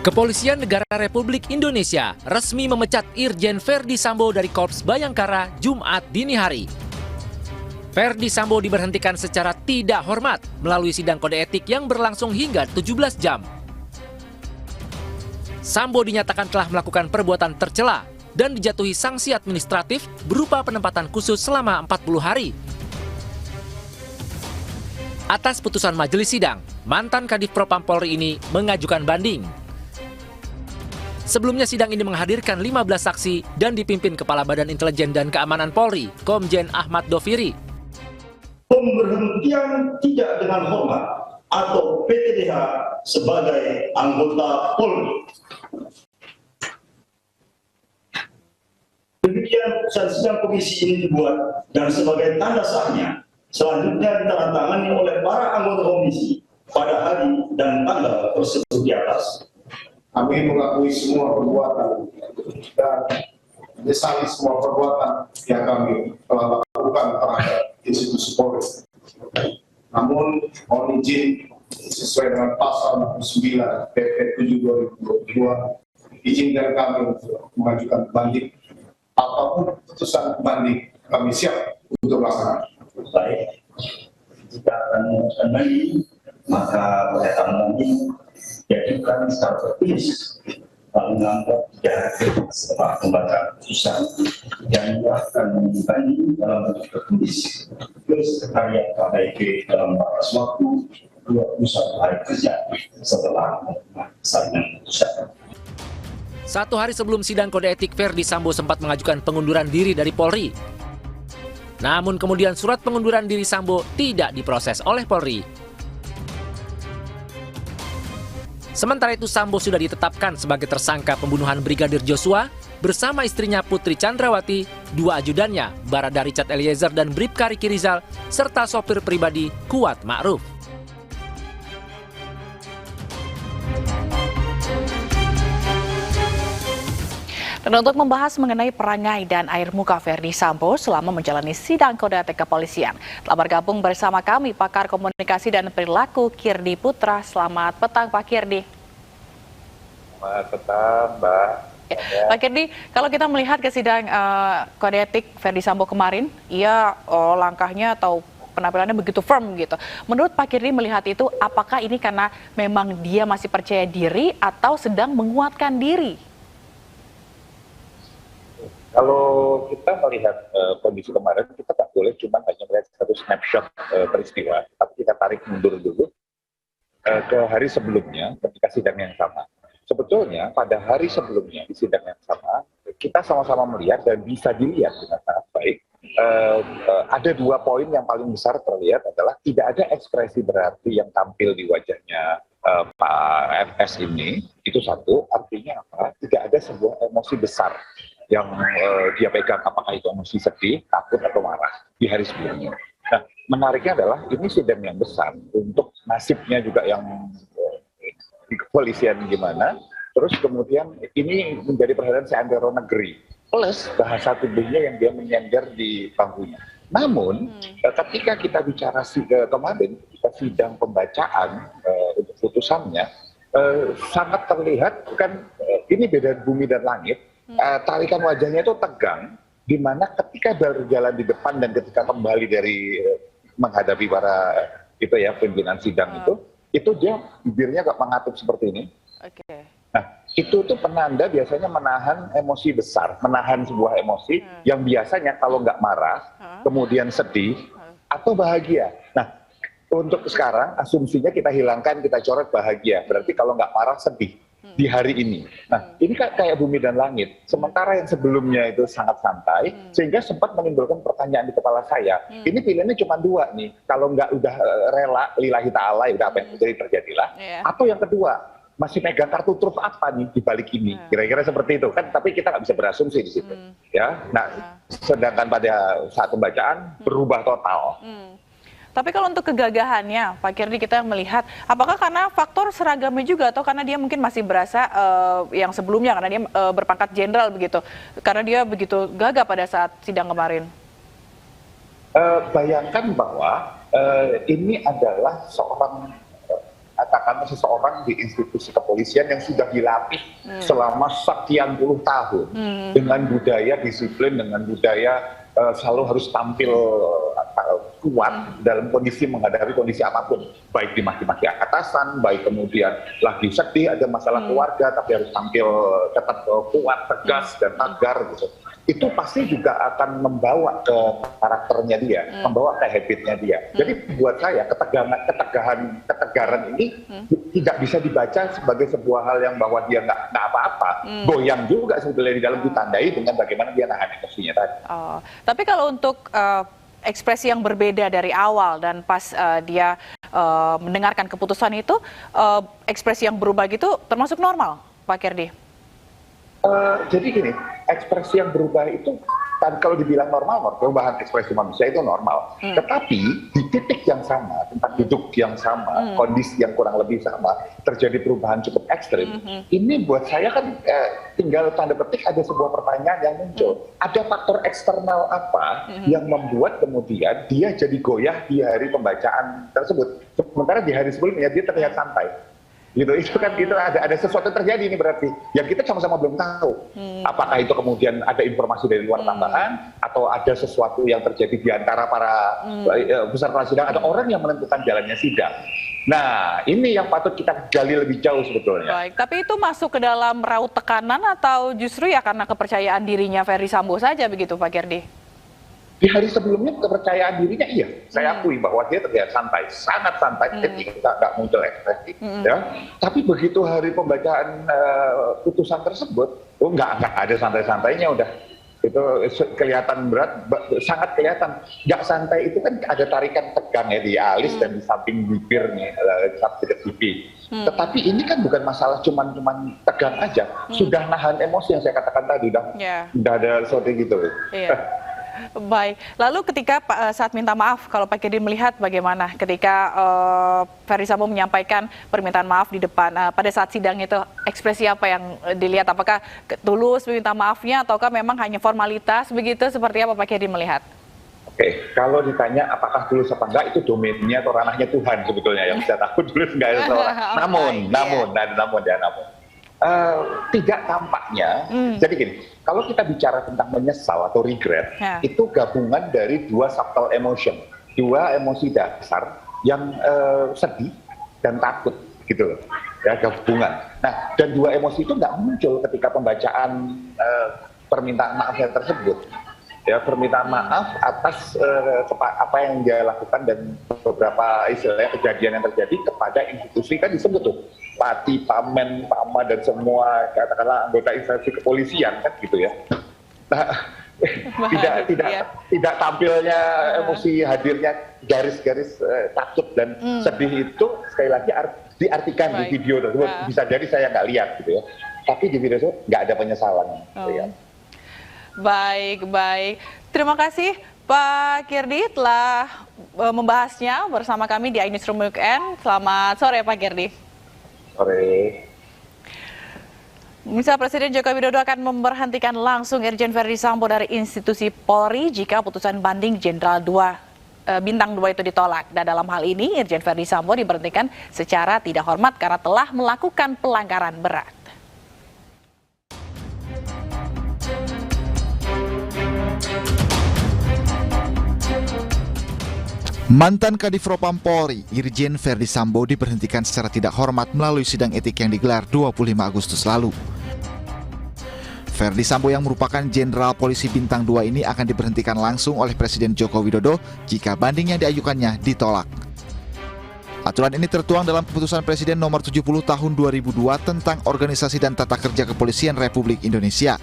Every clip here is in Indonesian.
Kepolisian Negara Republik Indonesia resmi memecat Irjen Verdi Sambo dari Korps Bayangkara Jumat dini hari. Verdi Sambo diberhentikan secara tidak hormat melalui sidang kode etik yang berlangsung hingga 17 jam. Sambo dinyatakan telah melakukan perbuatan tercela dan dijatuhi sanksi administratif berupa penempatan khusus selama 40 hari. Atas putusan majelis sidang, mantan Kadif Propam Polri ini mengajukan banding. Sebelumnya sidang ini menghadirkan 15 saksi dan dipimpin Kepala Badan Intelijen dan Keamanan Polri, Komjen Ahmad Doviri. Pemberhentian tidak dengan hormat atau PTDH sebagai anggota Polri. Demikian putusan sidang komisi ini dibuat dan sebagai tanda sahnya selanjutnya ditandatangani oleh para anggota komisi pada hari dan tanggal tersebut di atas. Kami mengakui semua perbuatan dan menyesali semua perbuatan yang kami telah lakukan terhadap institusi Polri. Namun, mohon izin sesuai dengan pasal 9 PP 7 2022, izinkan kami untuk mengajukan banding. Apapun putusan banding, kami siap untuk melaksanakan. Baik, jika akan mengajukan banding, maka pernyataan banding diajukan secara tertulis lalu menganggap tidak hadir setelah membaca putusan yang akan membanding dalam bentuk tertulis ke Sekretariat KPK dalam batas waktu 21 hari kerja setelah menerima salinan putusan. 1 hari sebelum sidang kode etik, Verdi Sambo sempat mengajukan pengunduran diri dari Polri. Namun kemudian surat pengunduran diri Sambo tidak diproses oleh Polri. Sementara itu Sambo sudah ditetapkan sebagai tersangka pembunuhan Brigadir Joshua bersama istrinya Putri Chandrawati, 2 ajudannya Barada Richard Eliezer dan Bribka Riki Rizal, serta sopir pribadi Kuat Ma'ruf. Dan untuk membahas mengenai perangai dan air muka Verdi Sambo selama menjalani sidang kode etik kepolisian, telah bergabung bersama kami pakar komunikasi dan perilaku Kirdi Putra. Selamat petang Pak Kirdi. Selamat petang Mbak. Pak Kirdi, kalau kita melihat ke sidang kode etik Verdi Sambo kemarin, langkahnya atau penampilannya begitu firm gitu. Menurut Pak Kirdi melihat itu, apakah ini karena memang dia masih percaya diri atau sedang menguatkan diri? Kalau kita melihat kondisi kemarin, kita tak boleh cuma hanya melihat satu snapshot peristiwa, tapi kita tarik mundur dulu ke hari sebelumnya ketika sidang yang sama. Sebetulnya pada hari sebelumnya di sidang yang sama, kita sama-sama melihat dan bisa dilihat dengan sangat baik, ada 2 poin yang paling besar terlihat adalah tidak ada ekspresi berarti yang tampil di wajahnya Pak FS ini. Itu satu, artinya apa? Tidak ada sebuah emosi besar yang dia pegang, apakah itu emosi sedih, takut, atau marah di hari sebelumnya. Nah, menariknya adalah ini sidang yang besar untuk nasibnya juga yang di kepolisian gimana, terus kemudian ini menjadi perhatian seantero negeri, plus bahasa tubuhnya yang dia menyender di bangkunya. Namun, ketika kita bicara kemarin, kita sidang pembacaan untuk putusannya, sangat terlihat kan ini beda bumi dan langit. Tarikan wajahnya itu tegang, di mana ketika berjalan di depan dan ketika kembali dari menghadapi para pimpinan sidang itu dia bibirnya gak mengatup seperti ini. Nah, itu tuh penanda biasanya menahan emosi besar, menahan sebuah emosi yang biasanya kalau nggak marah, kemudian sedih atau bahagia. Nah, untuk sekarang asumsinya kita hilangkan, kita coret bahagia, berarti kalau nggak marah sedih di hari ini. Nah, ini kan kayak bumi dan langit. Sementara yang sebelumnya itu sangat santai, sehingga sempat menimbulkan pertanyaan di kepala saya. Ini pilihannya cuma 2 nih. Kalau nggak udah rela, lillahi ta'ala, ya udah apa yang terjadi terjadilah. Atau yang kedua, masih megang kartu truf apa nih di balik ini? Kira-kira seperti itu kan. Tapi kita nggak bisa berasumsi di situ. Ya. Nah, sedangkan pada saat pembacaan berubah total. Tapi kalau untuk kegagahannya, Pak Kirdi, kita melihat apakah karena faktor seragamnya juga atau karena dia mungkin masih berasa yang sebelumnya karena dia berpangkat jenderal begitu, karena dia begitu gagah pada saat sidang kemarin? Bayangkan bahwa ini adalah seorang katakanlah seseorang di institusi kepolisian yang sudah dilatih selama sekian puluh tahun dengan budaya disiplin, dengan budaya selalu harus tampil kuat dalam kondisi menghadapi kondisi apapun, baik dimaki-maki atasan, baik kemudian lagi sedih ada masalah keluarga tapi harus tampil tetap kuat, tegas dan tegar gitu. Itu pasti juga akan membawa ke karakternya dia, membawa ke habitnya dia. Jadi buat saya ketegaran ini tidak bisa dibaca sebagai sebuah hal yang bahwa dia nggak apa-apa. Goyang juga sebetulnya di dalam ditandai dengan bagaimana dia nahan emosinya tadi. Oh, tapi kalau untuk ekspresi yang berbeda dari awal dan pas dia mendengarkan keputusan itu, ekspresi yang berubah gitu termasuk normal, Pak Kirdi? Jadi gini, ekspresi yang berubah itu kan kalau dibilang normal, perubahan ekspresi manusia itu normal. Tetapi di titik yang sama, tempat duduk yang sama, kondisi yang kurang lebih sama, terjadi perubahan cukup ekstrim. Ini buat saya kan tinggal tanda petik ada sebuah pertanyaan yang muncul. Ada faktor eksternal apa yang membuat kemudian dia jadi goyah di hari pembacaan tersebut. Sementara di hari sebelumnya dia terlihat santai. Gitu, itu kan gitu ada sesuatu terjadi ini berarti yang kita sama-sama belum tahu. Apakah itu kemudian ada informasi dari luar tambahan atau ada sesuatu yang terjadi di antara para peserta sidang atau orang yang menentukan jalannya sidang. Nah, ini yang patut kita gali lebih jauh sebetulnya. Baik, tapi itu masuk ke dalam raut tekanan atau justru ya karena kepercayaan dirinya Ferdi Sambo saja begitu, Pak Kirdi? Di hari sebelumnya kepercayaan dirinya iya, saya akui bahwa dia terlihat santai, sangat santai, ketika nggak muncul ekspresi, ya. Tapi begitu hari pembacaan putusan tersebut, nggak ada santai-santainya udah. Itu kelihatan berat, sangat kelihatan. Nggak santai itu kan ada tarikan tegang ya di alis dan di samping bibir nih, di samping pipi. Tetapi ini kan bukan masalah cuman tegang aja, sudah nahan emosi yang saya katakan tadi, udah ada sesuatu gitu. Iya. Baik, lalu ketika saat minta maaf, kalau Pak Kirdi melihat bagaimana ketika Ferdi Sambo menyampaikan permintaan maaf di depan, pada saat sidang itu ekspresi apa yang dilihat? Apakah tulus meminta maafnya ataukah memang hanya formalitas begitu? Seperti apa Pak Kirdi melihat? Oke, kalau ditanya apakah tulus apa enggak, itu domainnya atau ranahnya Tuhan sebetulnya yang bisa tahu tulus enggak ada seorang. Namun. Tidak tampaknya, jadi gini, kalau kita bicara tentang menyesal atau regret, itu gabungan dari dua subtle emotion, dua emosi dasar yang sedih dan takut, gitu loh, ya gabungan. Nah, dan dua emosi itu nggak muncul ketika pembacaan permintaan maafnya tersebut. Ya, permintaan maaf atas apa yang dia lakukan dan beberapa istilahnya kejadian yang terjadi kepada institusi kan disebut tuh Pati, Pamen, Pama dan semua katakanlah anggota instansi kepolisian kan gitu ya. Nah, tidak tampilnya emosi hadirnya garis-garis takut dan sedih itu sekali lagi diartikan di video tersebut. Bisa jadi saya nggak lihat gitu ya. Tapi di video itu nggak ada penyesalan. Gitu ya. Baik. Terima kasih Pak Kirdi telah membahasnya bersama kami di iNewsroom Weekend. Selamat sore Pak Kirdi. Sore. Misal Presiden Joko Widodo akan memberhentikan langsung Irjen Ferdi Sambo dari institusi Polri jika putusan banding Jenderal Bintang 2 itu ditolak. Dan dalam hal ini Irjen Ferdi Sambo diberhentikan secara tidak hormat karena telah melakukan pelanggaran berat. Mantan Kadif Propam Polri, Irjen Ferdi Sambo diberhentikan secara tidak hormat melalui sidang etik yang digelar 25 Agustus lalu. Ferdi Sambo yang merupakan Jenderal Polisi Bintang 2 ini akan diberhentikan langsung oleh Presiden Joko Widodo jika banding yang diajukannya ditolak. Aturan ini tertuang dalam Keputusan Presiden Nomor 70 Tahun 2002 tentang Organisasi dan Tata Kerja Kepolisian Republik Indonesia.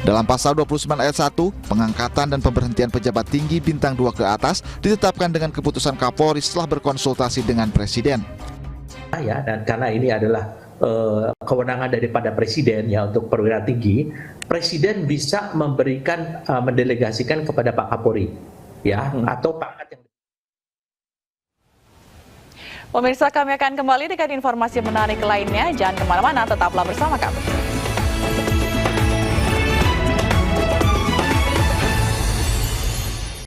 Dalam pasal 29 ayat 1, pengangkatan dan pemberhentian pejabat tinggi bintang 2 ke atas ditetapkan dengan keputusan Kapolri setelah berkonsultasi dengan Presiden. Ya, dan karena ini adalah kewenangan daripada Presiden ya untuk perwira tinggi, Presiden bisa memberikan mendelegasikan kepada Pak Kapolri ya atau pangkat yang. Pemirsa, kami akan kembali dengan informasi menarik lainnya. Jangan kemana-mana, tetaplah bersama kami.